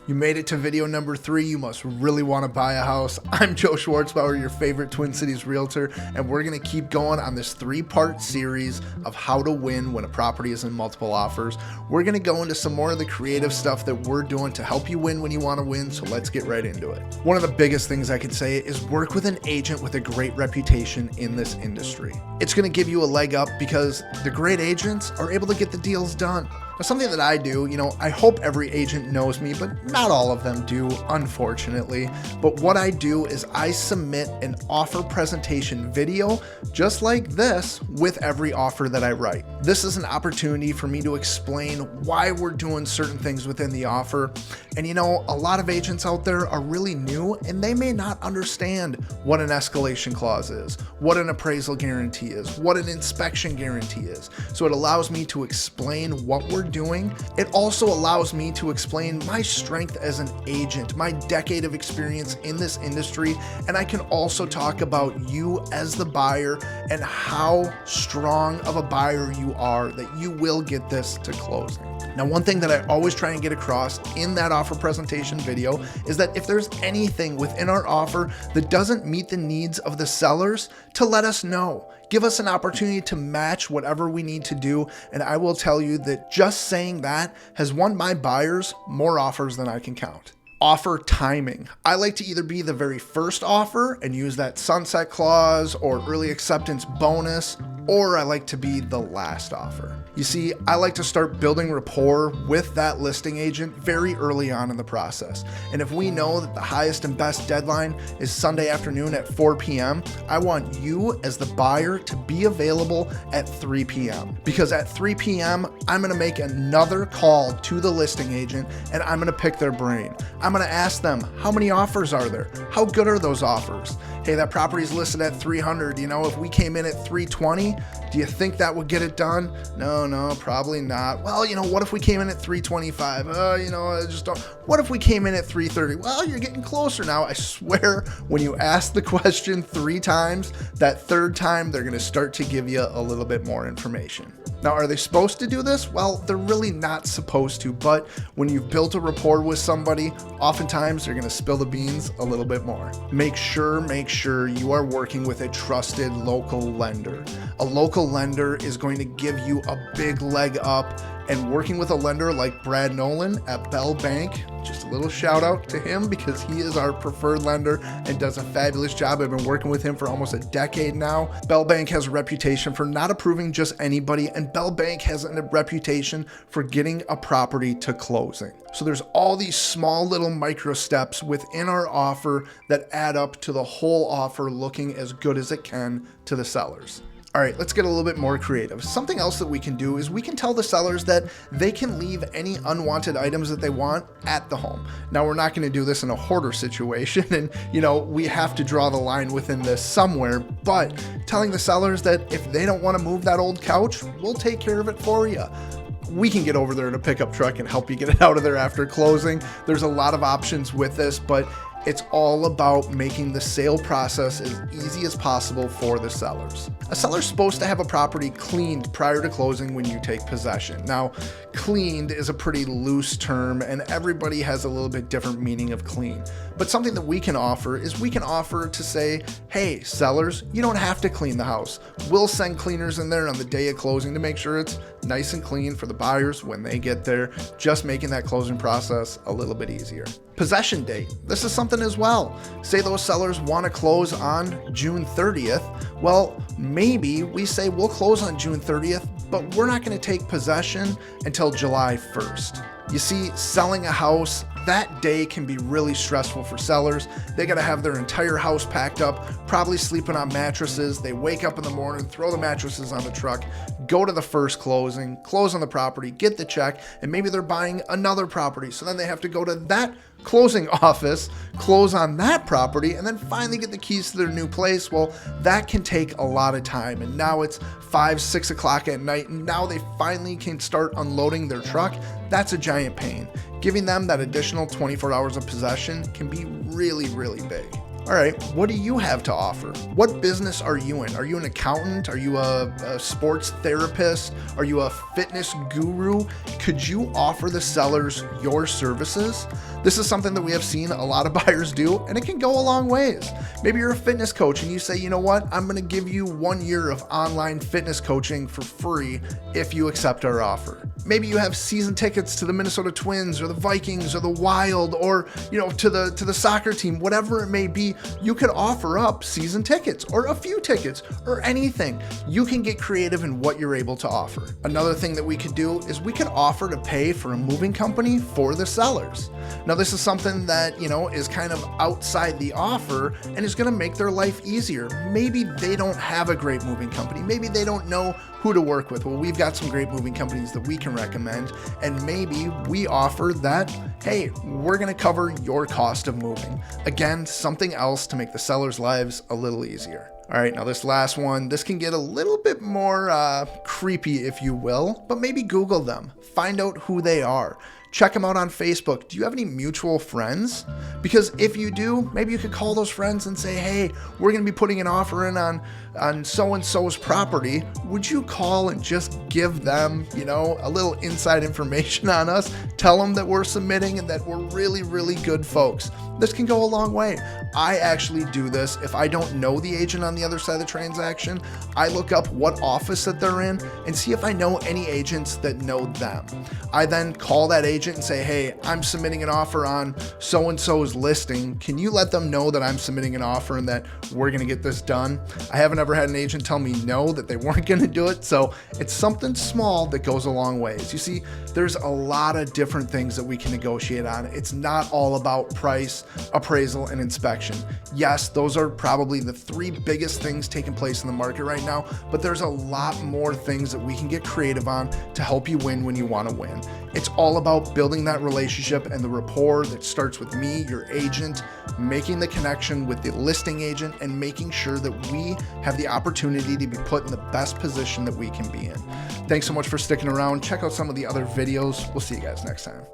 You made it to video number 3. You must really want to buy a house. I'm Joe Schwartzbauer, your favorite Twin Cities realtor, and we're going to keep going on this 3-part series of how to win when a property is in multiple offers. We're going to go into some more of the creative stuff that we're doing to help you win when you want to win, so let's get right into it. One of the biggest things I could say is work with an agent with a great reputation in this industry. It's going to give you a leg up because the great agents are able to get the deals done. Now, something that I do, I hope every agent knows me, but not all of them do, unfortunately. But what I do is I submit an offer presentation video just like this with every offer that I write. This is an opportunity for me to explain why we're doing certain things within the offer. And a lot of agents out there are really new and they may not understand what an escalation clause is, what an appraisal guarantee is, what an inspection guarantee is. So it allows me to explain what we're doing. It also allows me to explain my strength as an agent, my decade of experience in this industry, and I can also talk about you as the buyer and how strong of a buyer you are that you will get this to closing. Now, one thing that I always try and get across in that offer presentation video is that if there's anything within our offer that doesn't meet the needs of the sellers, to let us know. Give us an opportunity to match whatever we need to do, and I will tell you that just saying that has won my buyers more offers than I can count. Offer timing. I like to either be the very first offer and use that sunset clause or early acceptance bonus, or I like to be the last offer. You see, I like to start building rapport with that listing agent very early on in the process. And if we know that the highest and best deadline is Sunday afternoon at 4 p.m., I want you as the buyer to be available at 3 p.m. Because at 3 p.m., I'm going to make another call to the listing agent and I'm going to pick their brain. I'm going to ask them, how many offers are there? How good are those offers? Hey, that property's listed at 300. If we came in at 320, do you think that would get it done? No, probably not. Well, what if we came in at 325? I just don't. What if we came in at 330? Well, you're getting closer now. I swear, when you ask the question 3 times, that third time, they're going to start to give you a little bit more information. Now, are they supposed to do this? Well, they're really not supposed to, but when you've built a rapport with somebody, oftentimes they're going to spill the beans a little bit more. Make sure you are working with a trusted local lender. A local lender is going to give you a big leg up, and working with a lender like Brad Nolan at Bell Bank, just a little shout out to him because he is our preferred lender and does a fabulous job. I've been working with him for almost a decade now. Bell Bank has a reputation for not approving just anybody, and Bell Bank has a reputation for getting a property to closing. So there's all these small little micro steps within our offer that add up to the whole offer looking as good as it can to the sellers. All right, let's get a little bit more creative. Something else that we can do is we can tell the sellers that they can leave any unwanted items that they want at the home. Now, we're not going to do this in a hoarder situation, and we have to draw the line within this somewhere, but telling the sellers that if they don't want to move that old couch, we'll take care of it for you. We can get over there in a pickup truck and help you get it out of there after closing. There's a lot of options with this, but it's all about making the sale process as easy as possible for the sellers. A seller's supposed to have a property cleaned prior to closing when you take possession. Now, cleaned is a pretty loose term and everybody has a little bit different meaning of clean. But something that we can offer is we can offer to say, hey, sellers, you don't have to clean the house. We'll send cleaners in there on the day of closing to make sure it's nice and clean for the buyers when they get there, just making that closing process a little bit easier. Possession date. This is something as well. Say those sellers want to close on June 30th. Well, maybe we say we'll close on June 30th, but we're not going to take possession until July 1st. You see, selling a house that day can be really stressful for sellers. They got to have their entire house packed up, probably sleeping on mattresses. They wake up in the morning, throw the mattresses on the truck, go to the first closing, close on the property, get the check, and maybe they're buying another property. So then they have to go to that closing office, close on that property, and then finally get the keys to their new place. Well, that can take a lot of time. And now it's 5, 6 o'clock at night, and now they finally can start unloading their truck. That's a giant pain. Giving them that additional 24 hours of possession can be really, really big. All right, what do you have to offer? What business are you in? Are you an accountant? Are you a sports therapist? Are you a fitness guru? Could you offer the sellers your services? This is something that we have seen a lot of buyers do, and it can go a long ways. Maybe you're a fitness coach and you say, you know what, I'm going to give you 1 year of online fitness coaching for free if you accept our offer. Maybe you have season tickets to the Minnesota Twins or the Vikings or the Wild, or to the soccer team, whatever it may be. You could offer up season tickets or a few tickets or anything. You can get creative in what you're able to offer. Another thing that we could do is we could offer to pay for a moving company for the sellers. Now, this is something that, is kind of outside the offer and is going to make their life easier. Maybe they don't have a great moving company. Maybe they don't know who to work with. Well, we've got some great moving companies that we can recommend, and maybe we offer that, hey, we're going to cover your cost of moving. Again, something else to make the sellers' lives a little easier. All right, now this last one, this can get a little bit more creepy, if you will, but maybe Google them. Find out who they are. Check them out on Facebook. Do you have any mutual friends? Because if you do, maybe you could call those friends and say, hey, we're going to be putting an offer in on so-and-so's property. Would you call and just give them, a little inside information on us? Tell them that we're submitting and that we're really, really good folks. This can go a long way. I actually do this. If I don't know the agent on the other side of the transaction, I look up what office that they're in and see if I know any agents that know them. I then call that agent and say, hey, I'm submitting an offer on so-and-so's listing. Can you let them know that I'm submitting an offer and that we're going to get this done? I haven't ever had an agent tell me no, that they weren't going to do it. So it's something small that goes a long ways. You see, there's a lot of different things that we can negotiate on. It's not all about price, appraisal, and inspection. Yes, those are probably the 3 biggest things taking place in the market right now, but there's a lot more things that we can get creative on to help you win when you want to win. It's all about building that relationship and the rapport that starts with me, your agent, making the connection with the listing agent, and making sure that we have the opportunity to be put in the best position that we can be in. Thanks so much for sticking around. Check out some of the other videos. We'll see you guys next time.